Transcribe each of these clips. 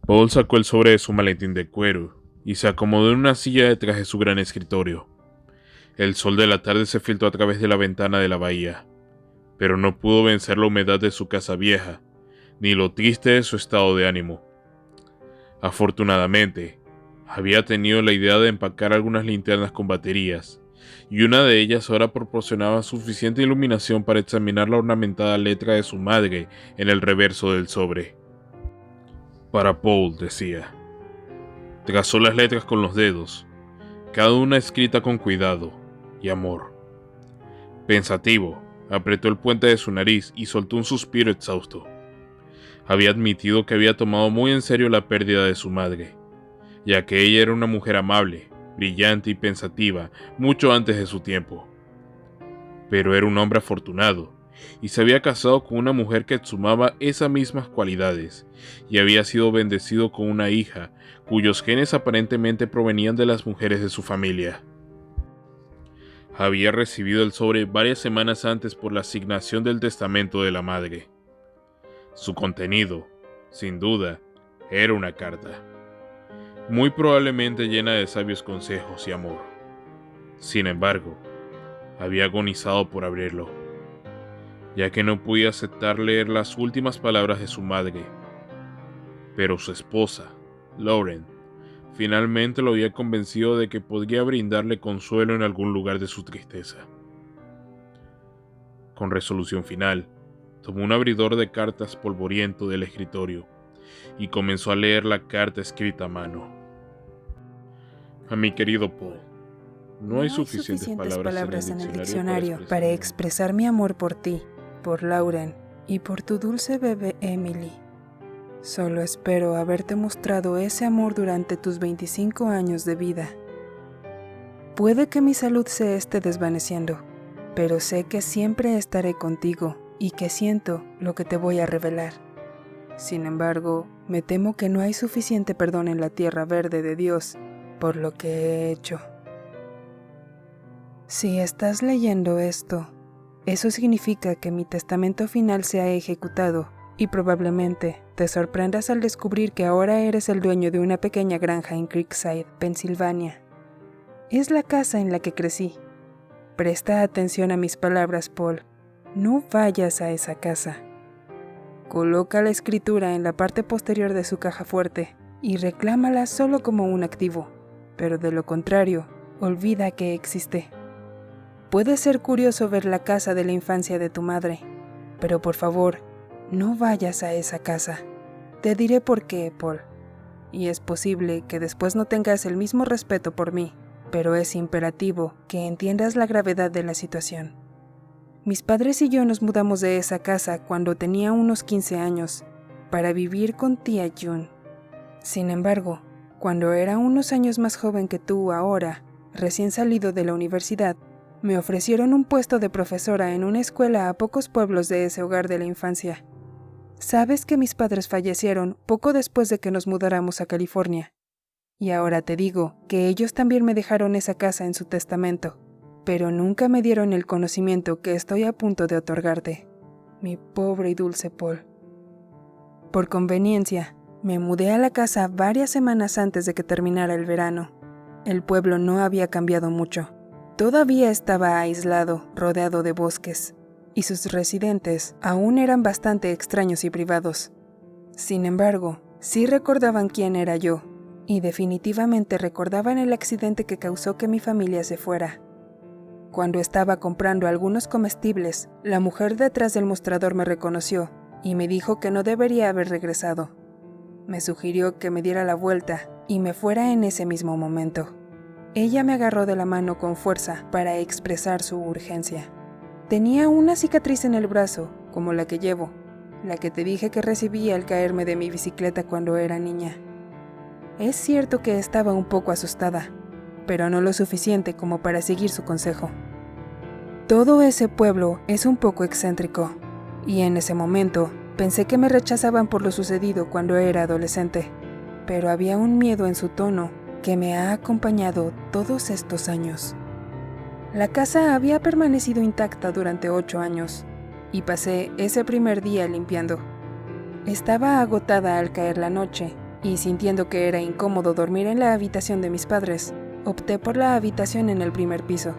Paul sacó el sobre de su maletín de cuero y se acomodó en una silla detrás de su gran escritorio. El sol de la tarde se filtró a través de la ventana de la bahía, pero no pudo vencer la humedad de su casa vieja, ni lo triste de su estado de ánimo. Afortunadamente, había tenido la idea de empacar algunas linternas con baterías, y una de ellas ahora proporcionaba suficiente iluminación para examinar la ornamentada letra de su madre en el reverso del sobre. Para Paul, decía. Trazó las letras con los dedos, cada una escrita con cuidado y amor. Pensativo, apretó el puente de su nariz y soltó un suspiro exhausto. Había admitido que había tomado muy en serio la pérdida de su madre, ya que ella era una mujer amable, brillante y pensativa mucho antes de su tiempo. Pero era un hombre afortunado, y se había casado con una mujer que exhumaba esas mismas cualidades, y había sido bendecido con una hija cuyos genes aparentemente provenían de las mujeres de su familia. Había recibido el sobre varias semanas antes por la asignación del testamento de la madre. Su contenido, sin duda, era una carta, muy probablemente llena de sabios consejos y amor. Sin embargo, había agonizado por abrirlo, ya que no podía aceptar leer las últimas palabras de su madre. Pero su esposa, Lauren, finalmente lo había convencido de que podría brindarle consuelo en algún lugar de su tristeza. Con resolución final, tomó un abridor de cartas polvoriento del escritorio y comenzó a leer la carta escrita a mano. A mi querido Paul, no hay suficientes palabras en el diccionario para expresar mi amor por ti, por Lauren y por tu dulce bebé Emily. Solo espero haberte mostrado ese amor durante tus 25 años de vida. Puede que mi salud se esté desvaneciendo, pero sé que siempre estaré contigo y que siento lo que te voy a revelar. Sin embargo, me temo que no hay suficiente perdón en la tierra verde de Dios por lo que he hecho. Si estás leyendo esto, eso significa que mi testamento final se ha ejecutado y probablemente te sorprendas al descubrir que ahora eres el dueño de una pequeña granja en Creekside, Pensilvania. Es la casa en la que crecí. Presta atención a mis palabras, Paul. No vayas a esa casa. Coloca la escritura en la parte posterior de su caja fuerte y reclámala solo como un activo, pero de lo contrario, olvida que existe. Puede ser curioso ver la casa de la infancia de tu madre, pero por favor, no vayas a esa casa. Te diré por qué, Paul. Y es posible que después no tengas el mismo respeto por mí, pero es imperativo que entiendas la gravedad de la situación. Mis padres y yo nos mudamos de esa casa cuando tenía unos 15 años, para vivir con tía June. Sin embargo, cuando era unos años más joven que tú ahora, recién salido de la universidad, me ofrecieron un puesto de profesora en una escuela a pocos pueblos de ese hogar de la infancia. Sabes que mis padres fallecieron poco después de que nos mudáramos a California. Y ahora te digo que ellos también me dejaron esa casa en su testamento, pero nunca me dieron el conocimiento que estoy a punto de otorgarte, mi pobre y dulce Paul. Por conveniencia, me mudé a la casa varias semanas antes de que terminara el verano. El pueblo no había cambiado mucho. Todavía estaba aislado, rodeado de bosques, y sus residentes aún eran bastante extraños y privados. Sin embargo, sí recordaban quién era yo, y definitivamente recordaban el accidente que causó que mi familia se fuera. Cuando estaba comprando algunos comestibles, la mujer detrás del mostrador me reconoció y me dijo que no debería haber regresado. Me sugirió que me diera la vuelta y me fuera en ese mismo momento. Ella me agarró de la mano con fuerza para expresar su urgencia. Tenía una cicatriz en el brazo, como la que llevo, la que te dije que recibí al caerme de mi bicicleta cuando era niña. Es cierto que estaba un poco asustada, pero no lo suficiente como para seguir su consejo. Todo ese pueblo es un poco excéntrico, y en ese momento pensé que me rechazaban por lo sucedido cuando era adolescente, pero había un miedo en su tono que me ha acompañado todos estos años. La casa había permanecido intacta durante 8 años, y pasé ese primer día limpiando. Estaba agotada al caer la noche, y sintiendo que era incómodo dormir en la habitación de mis padres, opté por la habitación en el primer piso.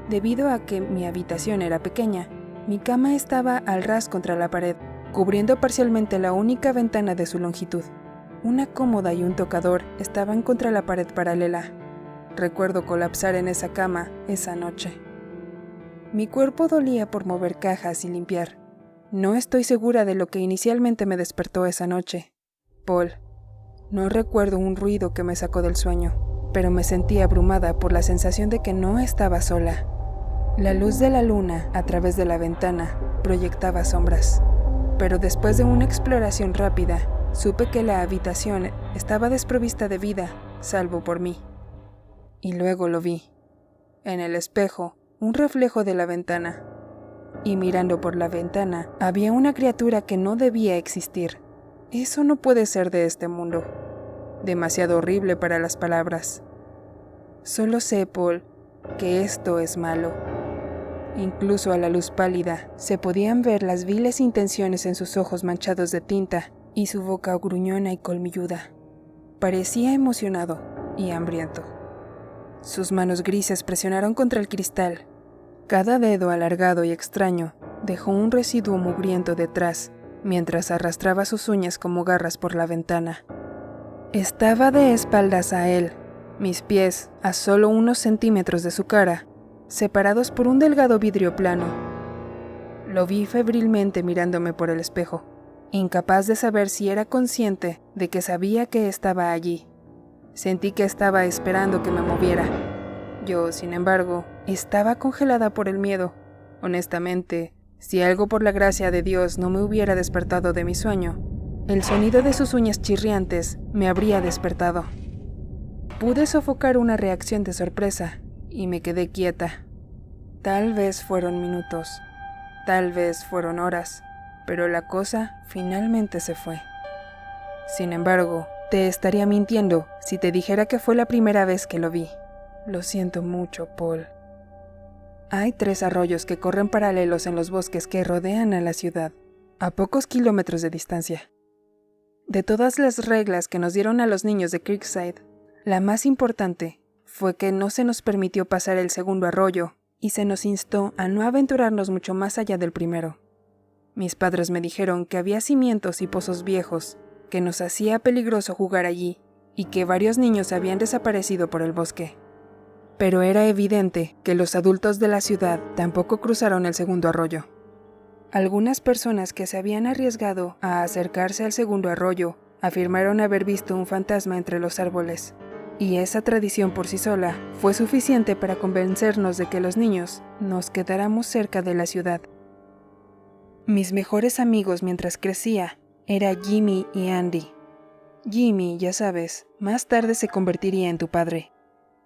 Debido a que mi habitación era pequeña, mi cama estaba al ras contra la pared, cubriendo parcialmente la única ventana de su longitud. Una cómoda y un tocador estaban contra la pared paralela. Recuerdo colapsar en esa cama esa noche. Mi cuerpo dolía por mover cajas y limpiar. No estoy segura de lo que inicialmente me despertó esa noche, Paul. No recuerdo un ruido que me sacó del sueño, pero me sentí abrumada por la sensación de que no estaba sola. La luz de la luna a través de la ventana proyectaba sombras, pero después de una exploración rápida, supe que la habitación estaba desprovista de vida, salvo por mí. Y luego lo vi. En el espejo, un reflejo de la ventana. Y mirando por la ventana, había una criatura que no debía existir. Eso no puede ser de este mundo. Demasiado horrible para las palabras. Solo sé, Paul, que esto es malo. Incluso a la luz pálida, se podían ver las viles intenciones en sus ojos manchados de tinta y su boca gruñona y colmilluda. Parecía emocionado y hambriento. Sus manos grises presionaron contra el cristal. Cada dedo alargado y extraño dejó un residuo mugriento detrás, mientras arrastraba sus uñas como garras por la ventana. Estaba de espaldas a él, mis pies a solo unos centímetros de su cara, separados por un delgado vidrio plano. Lo vi febrilmente mirándome por el espejo, incapaz de saber si era consciente de que sabía que estaba allí. Sentí que estaba esperando que me moviera. Yo, sin embargo, estaba congelada por el miedo. Honestamente, si algo por la gracia de Dios no me hubiera despertado de mi sueño, el sonido de sus uñas chirriantes me habría despertado. Pude sofocar una reacción de sorpresa y me quedé quieta. Tal vez fueron minutos, tal vez fueron horas, pero la cosa finalmente se fue. Sin embargo, te estaría mintiendo si te dijera que fue la primera vez que lo vi. Lo siento mucho, Paul. Hay 3 arroyos que corren paralelos en los bosques que rodean a la ciudad, a pocos kilómetros de distancia. De todas las reglas que nos dieron a los niños de Creekside, la más importante fue que no se nos permitió pasar el segundo arroyo y se nos instó a no aventurarnos mucho más allá del primero. Mis padres me dijeron que había cimientos y pozos viejos, que nos hacía peligroso jugar allí y que varios niños habían desaparecido por el bosque. Pero era evidente que los adultos de la ciudad tampoco cruzaron el segundo arroyo. Algunas personas que se habían arriesgado a acercarse al segundo arroyo afirmaron haber visto un fantasma entre los árboles, y esa tradición por sí sola fue suficiente para convencernos de que los niños nos quedáramos cerca de la ciudad. Mis mejores amigos mientras crecía era Jimmy y Andy. Jimmy, ya sabes, más tarde se convertiría en tu padre.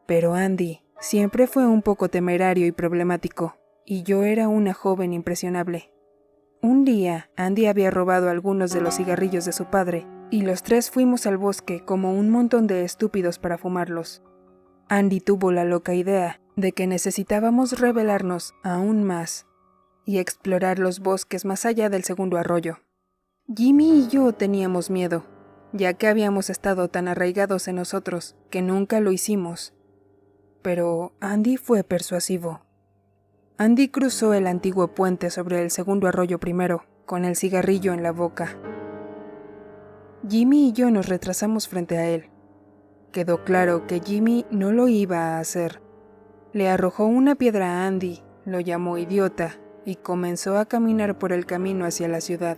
Pero Andy siempre fue un poco temerario y problemático, y yo era una joven impresionable. Un día, Andy había robado algunos de los cigarrillos de su padre, y los 3 fuimos al bosque como un montón de estúpidos para fumarlos. Andy tuvo la loca idea de que necesitábamos rebelarnos aún más y explorar los bosques más allá del segundo arroyo. Jimmy y yo teníamos miedo, ya que habíamos estado tan arraigados en nosotros que nunca lo hicimos. Pero Andy fue persuasivo. Andy cruzó el antiguo puente sobre el segundo arroyo primero, con el cigarrillo en la boca. Jimmy y yo nos retrasamos frente a él. Quedó claro que Jimmy no lo iba a hacer. Le arrojó una piedra a Andy, lo llamó idiota y comenzó a caminar por el camino hacia la ciudad.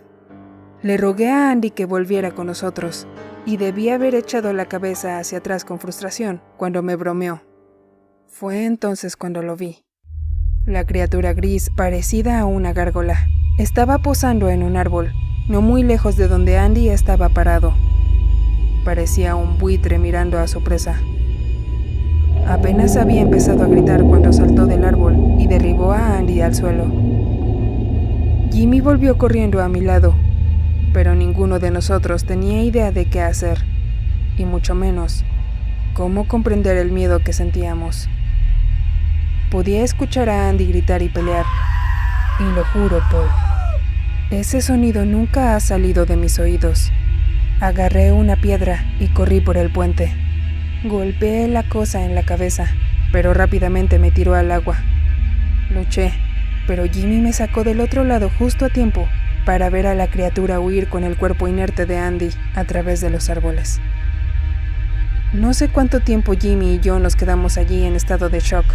Le rogué a Andy que volviera con nosotros, y debí haber echado la cabeza hacia atrás con frustración cuando me bromeó. Fue entonces cuando lo vi. La criatura gris, parecida a una gárgola, estaba posando en un árbol, no muy lejos de donde Andy estaba parado. Parecía un buitre mirando a su presa. Apenas había empezado a gritar cuando saltó del árbol y derribó a Andy al suelo. Jimmy volvió corriendo a mi lado, pero ninguno de nosotros tenía idea de qué hacer, y mucho menos cómo comprender el miedo que sentíamos. Podía escuchar a Andy gritar y pelear, y lo juro, Paul, ese sonido nunca ha salido de mis oídos. Agarré una piedra y corrí por el puente. Golpeé la cosa en la cabeza, pero rápidamente me tiró al agua. Luché, pero Jimmy me sacó del otro lado justo a tiempo para ver a la criatura huir con el cuerpo inerte de Andy a través de los árboles. No sé cuánto tiempo Jimmy y yo nos quedamos allí en estado de shock,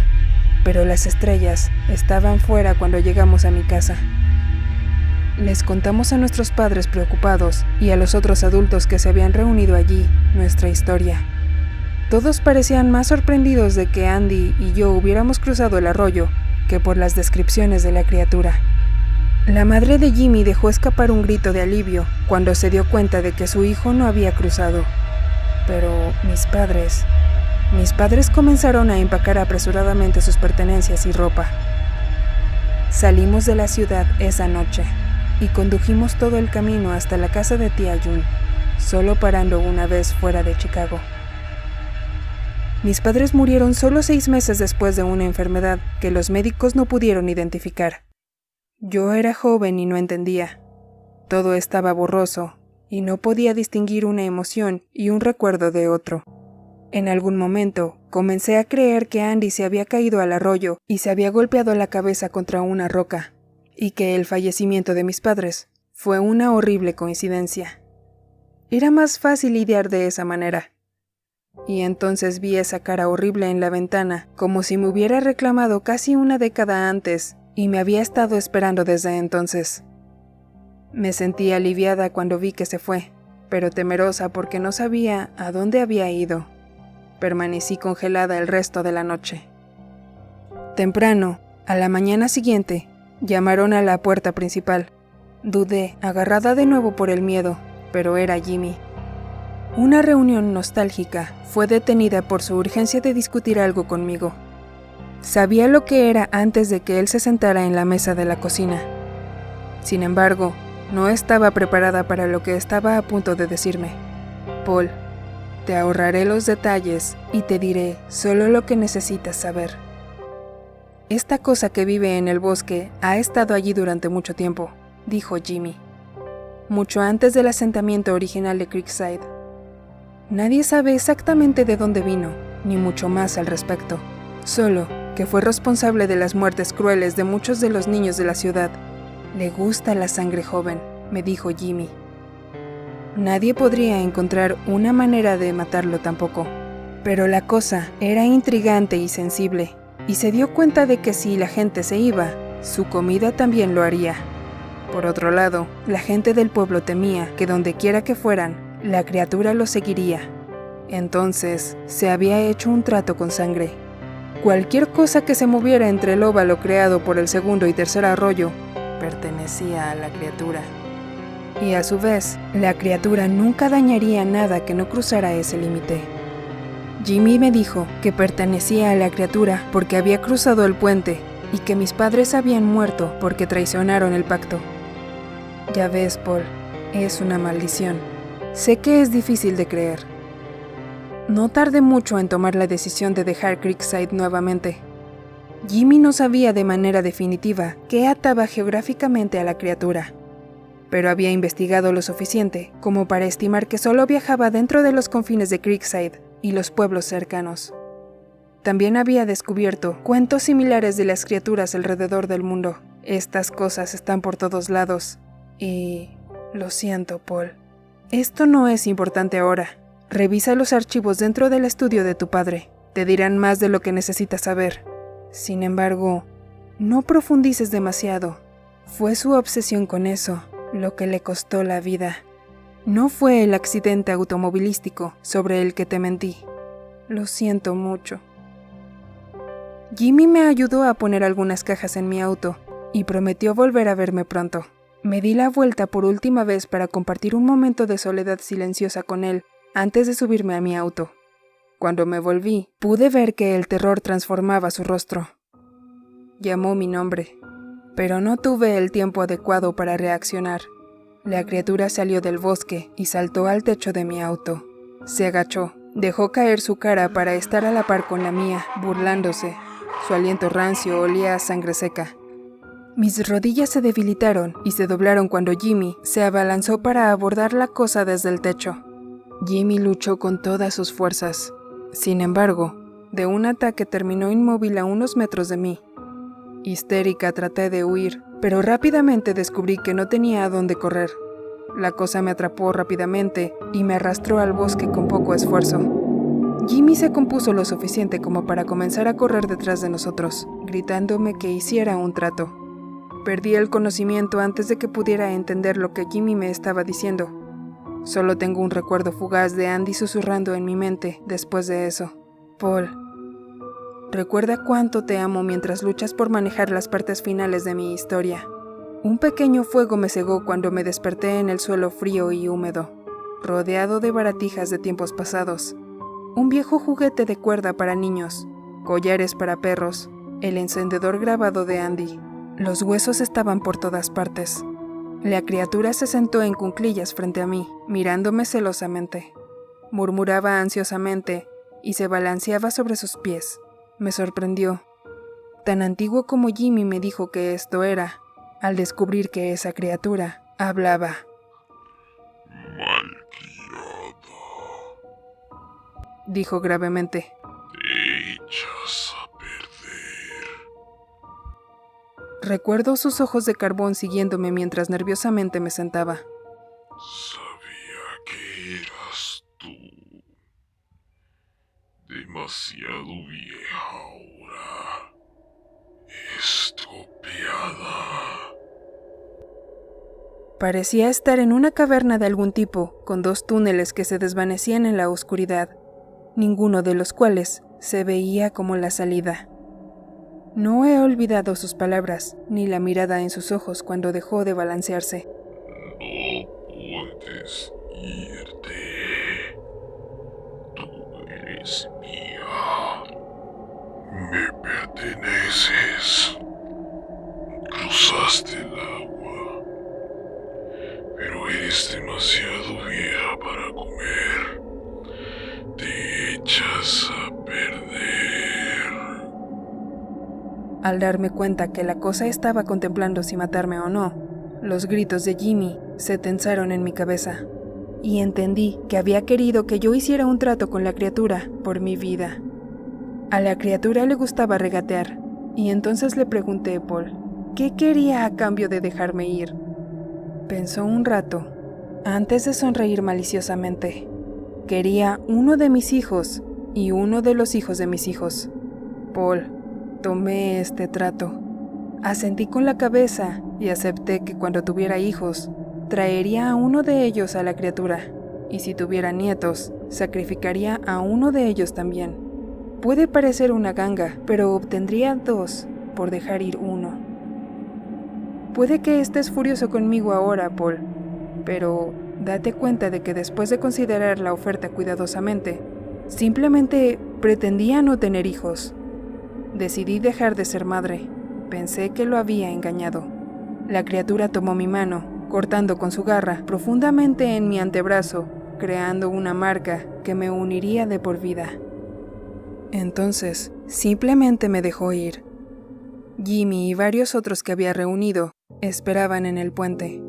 pero las estrellas estaban fuera cuando llegamos a mi casa. Les contamos a nuestros padres preocupados y a los otros adultos que se habían reunido allí nuestra historia. Todos parecían más sorprendidos de que Andy y yo hubiéramos cruzado el arroyo que por las descripciones de la criatura. La madre de Jimmy dejó escapar un grito de alivio cuando se dio cuenta de que su hijo no había cruzado. Pero mis padres comenzaron a empacar apresuradamente sus pertenencias y ropa. Salimos de la ciudad esa noche y condujimos todo el camino hasta la casa de tía June, solo parando una vez fuera de Chicago. Mis padres murieron solo 6 meses después de una enfermedad que los médicos no pudieron identificar. Yo era joven y no entendía. Todo estaba borroso y no podía distinguir una emoción y un recuerdo de otro. En algún momento, comencé a creer que Andy se había caído al arroyo y se había golpeado la cabeza contra una roca, y que el fallecimiento de mis padres fue una horrible coincidencia. Era más fácil lidiar de esa manera. Y entonces vi esa cara horrible en la ventana, como si me hubiera reclamado casi una década antes, y me había estado esperando desde entonces. Me sentí aliviada cuando vi que se fue, pero temerosa porque no sabía a dónde había ido. Permanecí congelada el resto de la noche. Temprano, a la mañana siguiente, llamaron a la puerta principal. Dudé, agarrada de nuevo por el miedo, pero era Jimmy. Una reunión nostálgica fue detenida por su urgencia de discutir algo conmigo. Sabía lo que era antes de que él se sentara en la mesa de la cocina. Sin embargo, no estaba preparada para lo que estaba a punto de decirme. Paul, te ahorraré los detalles y te diré solo lo que necesitas saber. Esta cosa que vive en el bosque ha estado allí durante mucho tiempo, dijo Jimmy. Mucho antes del asentamiento original de Creekside. Nadie sabe exactamente de dónde vino, ni mucho más al respecto. Solo que fue responsable de las muertes crueles de muchos de los niños de la ciudad. Le gusta la sangre joven, me dijo Jimmy. Nadie podría encontrar una manera de matarlo tampoco. Pero la cosa era intrigante y sensible, y se dio cuenta de que si la gente se iba, su comida también lo haría. Por otro lado, la gente del pueblo temía que donde quiera que fueran, la criatura los seguiría. Entonces, se había hecho un trato con sangre. Cualquier cosa que se moviera entre el óvalo creado por el segundo y tercer arroyo, pertenecía a la criatura. Y a su vez, la criatura nunca dañaría nada que no cruzara ese límite. Jimmy me dijo que pertenecía a la criatura porque había cruzado el puente y que mis padres habían muerto porque traicionaron el pacto. Ya ves, Paul, es una maldición. Sé que es difícil de creer. No tardé mucho en tomar la decisión de dejar Creekside nuevamente. Jimmy no sabía de manera definitiva qué ataba geográficamente a la criatura, pero había investigado lo suficiente como para estimar que solo viajaba dentro de los confines de Creekside y los pueblos cercanos. También había descubierto cuentos similares de las criaturas alrededor del mundo. Estas cosas están por todos lados. Y... lo siento, Paul. Esto no es importante ahora. Revisa los archivos dentro del estudio de tu padre. Te dirán más de lo que necesitas saber. Sin embargo, no profundices demasiado. Fue su obsesión con eso lo que le costó la vida. No fue el accidente automovilístico sobre el que te mentí. Lo siento mucho. Jimmy me ayudó a poner algunas cajas en mi auto y prometió volver a verme pronto. Me di la vuelta por última vez para compartir un momento de soledad silenciosa con él antes de subirme a mi auto. Cuando me volví, pude ver que el terror transformaba su rostro. Llamó mi nombre, pero no tuve el tiempo adecuado para reaccionar. La criatura salió del bosque y saltó al techo de mi auto. Se agachó, dejó caer su cara para estar a la par con la mía, burlándose. Su aliento rancio olía a sangre seca. Mis rodillas se debilitaron y se doblaron cuando Jimmy se abalanzó para abordar la cosa desde el techo. Jimmy luchó con todas sus fuerzas. Sin embargo, de un ataque terminó inmóvil a unos metros de mí. Histérica traté de huir, pero rápidamente descubrí que no tenía a dónde correr. La cosa me atrapó rápidamente y me arrastró al bosque con poco esfuerzo. Jimmy se compuso lo suficiente como para comenzar a correr detrás de nosotros, gritándome que hiciera un trato. Perdí el conocimiento antes de que pudiera entender lo que Jimmy me estaba diciendo. Solo tengo un recuerdo fugaz de Andy susurrando en mi mente después de eso. Paul, recuerda cuánto te amo mientras luchas por manejar las partes finales de mi historia. Un pequeño fuego me cegó cuando me desperté en el suelo frío y húmedo, rodeado de baratijas de tiempos pasados. Un viejo juguete de cuerda para niños, collares para perros, el encendedor grabado de Andy. Los huesos estaban por todas partes. La criatura se sentó en cuclillas frente a mí, mirándome celosamente. Murmuraba ansiosamente y se balanceaba sobre sus pies. Me sorprendió. Tan antiguo como Jimmy me dijo que esto era, al descubrir que esa criatura hablaba. Malcriada, dijo gravemente. te echas a perder. Recuerdo sus ojos de carbón siguiéndome mientras nerviosamente me sentaba. Sabía que eras tú. Demasiado vieja ahora. Estropeada. Parecía estar en una caverna de algún tipo, con 2 túneles que se desvanecían en la oscuridad, ninguno de los cuales se veía como la salida. No he olvidado sus palabras, ni la mirada en sus ojos cuando dejó de balancearse. No puedes irte. Tú eres mía. Me perteneces. Cruzaste el agua. Pero eres demasiado vieja para comer. Te echas a perder. Al darme cuenta que la cosa estaba contemplando si matarme o no, los gritos de Jimmy se tensaron en mi cabeza, y entendí que había querido que yo hiciera un trato con la criatura por mi vida. A la criatura le gustaba regatear, y entonces le pregunté a Paul, ¿qué quería a cambio de dejarme ir? Pensó un rato, antes de sonreír maliciosamente. Quería uno de mis hijos y uno de los hijos de mis hijos. Paul, tomé este trato. Asentí con la cabeza y acepté que cuando tuviera hijos, traería a uno de ellos a la criatura, y si tuviera nietos, sacrificaría a uno de ellos también. Puede parecer una ganga, pero obtendría 2 por dejar ir uno. Puede que estés furioso conmigo ahora, Paul, pero date cuenta de que después de considerar la oferta cuidadosamente, simplemente pretendía no tener hijos. Decidí dejar de ser madre. Pensé que lo había engañado. La criatura tomó mi mano, cortando con su garra profundamente en mi antebrazo, creando una marca que me uniría de por vida. Entonces, simplemente me dejó ir. Jimmy y varios otros que había reunido esperaban en el puente.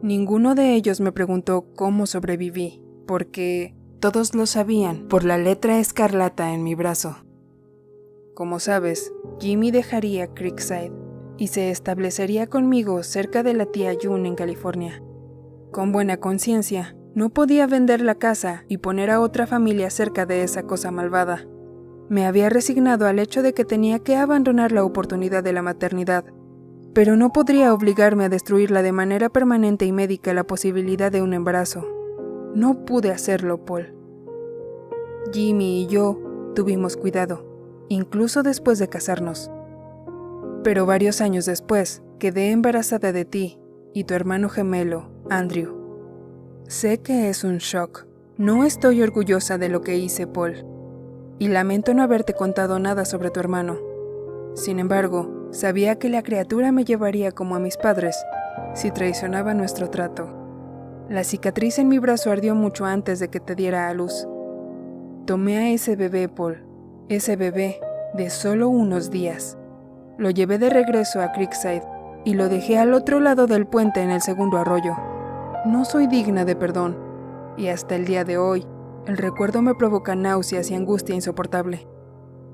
Ninguno de ellos me preguntó cómo sobreviví, porque todos lo sabían por la letra escarlata en mi brazo. Como sabes, Jimmy dejaría Creekside y se establecería conmigo cerca de la tía June en California. Con buena conciencia, no podía vender la casa y poner a otra familia cerca de esa cosa malvada. Me había resignado al hecho de que tenía que abandonar la oportunidad de la maternidad, pero no podría obligarme a destruirla de manera permanente y médica la posibilidad de un embarazo. No pude hacerlo, Paul. Jimmy y yo tuvimos cuidado, incluso después de casarnos. Pero varios años después, quedé embarazada de ti y tu hermano gemelo, Andrew. Sé que es un shock. No estoy orgullosa de lo que hice, Paul, y lamento no haberte contado nada sobre tu hermano. Sin embargo, sabía que la criatura me llevaría como a mis padres si traicionaba nuestro trato. La cicatriz en mi brazo ardió mucho antes de que te diera a luz. Tomé a ese bebé, Paul, ese bebé de solo unos días. Lo llevé de regreso a Creekside y lo dejé al otro lado del puente en el segundo arroyo. No soy digna de perdón, y hasta el día de hoy, el recuerdo me provoca náuseas y angustia insoportable.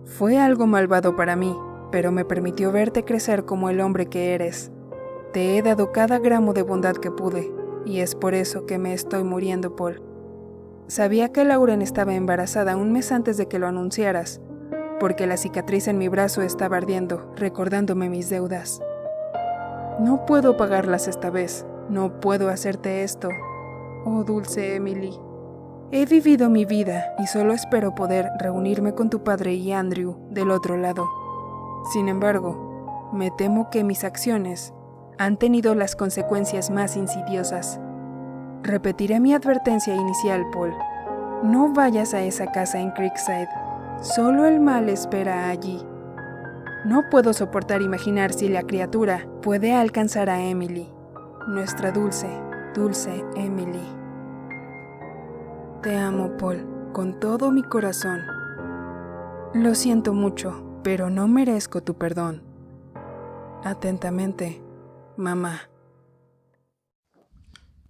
Fue algo malvado para mí, pero me permitió verte crecer como el hombre que eres. Te he dado cada gramo de bondad que pude, y es por eso que me estoy muriendo, Paul. Sabía que Lauren estaba embarazada un mes antes de que lo anunciaras, porque la cicatriz en mi brazo estaba ardiendo, recordándome mis deudas. No puedo pagarlas esta vez, no puedo hacerte esto. Oh, dulce Emily. He vivido mi vida y solo espero poder reunirme con tu padre y Andrew del otro lado. Sin embargo, me temo que mis acciones han tenido las consecuencias más insidiosas. Repetiré mi advertencia inicial, Paul. No vayas a esa casa en Creekside. Solo el mal espera allí. No puedo soportar imaginar si la criatura puede alcanzar a Emily, nuestra dulce, dulce Emily. Te amo, Paul, con todo mi corazón. Lo siento mucho, pero no merezco tu perdón. Atentamente, mamá.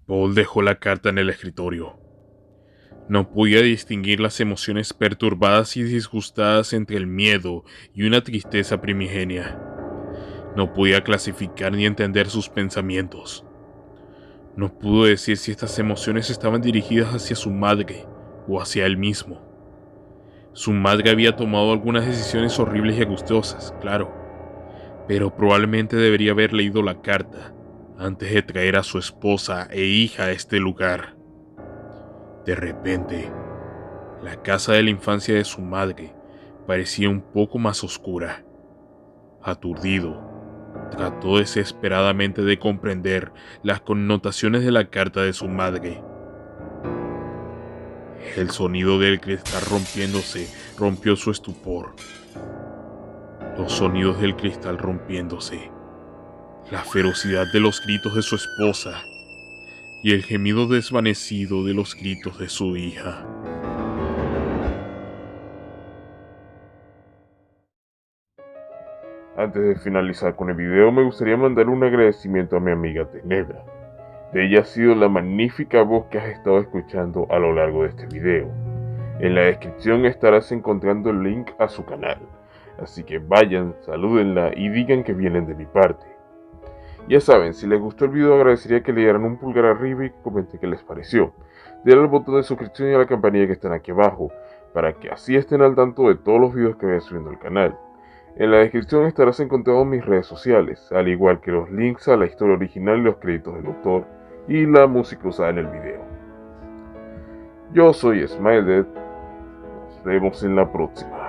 Paul dejó la carta en el escritorio. No podía distinguir las emociones perturbadas y disgustadas entre el miedo y una tristeza primigenia. No podía clasificar ni entender sus pensamientos. No pudo decir si estas emociones estaban dirigidas hacia su madre o hacia él mismo. Su madre había tomado algunas decisiones horribles y angustiosas, claro, pero probablemente debería haber leído la carta antes de traer a su esposa e hija a este lugar. De repente, la casa de la infancia de su madre parecía un poco más oscura. Aturdido, trató desesperadamente de comprender las connotaciones de la carta de su madre. El sonido del cristal rompiéndose rompió su estupor. Los sonidos del cristal rompiéndose, la ferocidad de los gritos de su esposa y el gemido desvanecido de los gritos de su hija. Antes de finalizar con el video, me gustaría mandar un agradecimiento a mi amiga Tenebra. De ella ha sido la magnífica voz que has estado escuchando a lo largo de este video. En la descripción estarás encontrando el link a su canal, así que vayan, salúdenla y digan que vienen de mi parte. Ya saben, si les gustó el video agradecería que le dieran un pulgar arriba y comenten qué les pareció. Denle al botón de suscripción y a la campanilla que están aquí abajo, para que así estén al tanto de todos los videos que vaya subiendo al canal. En la descripción estarás encontrando mis redes sociales, al igual que los links a la historia original y los créditos del autor, y la música usada en el video. Yo soy SmileDead, nos vemos en la próxima.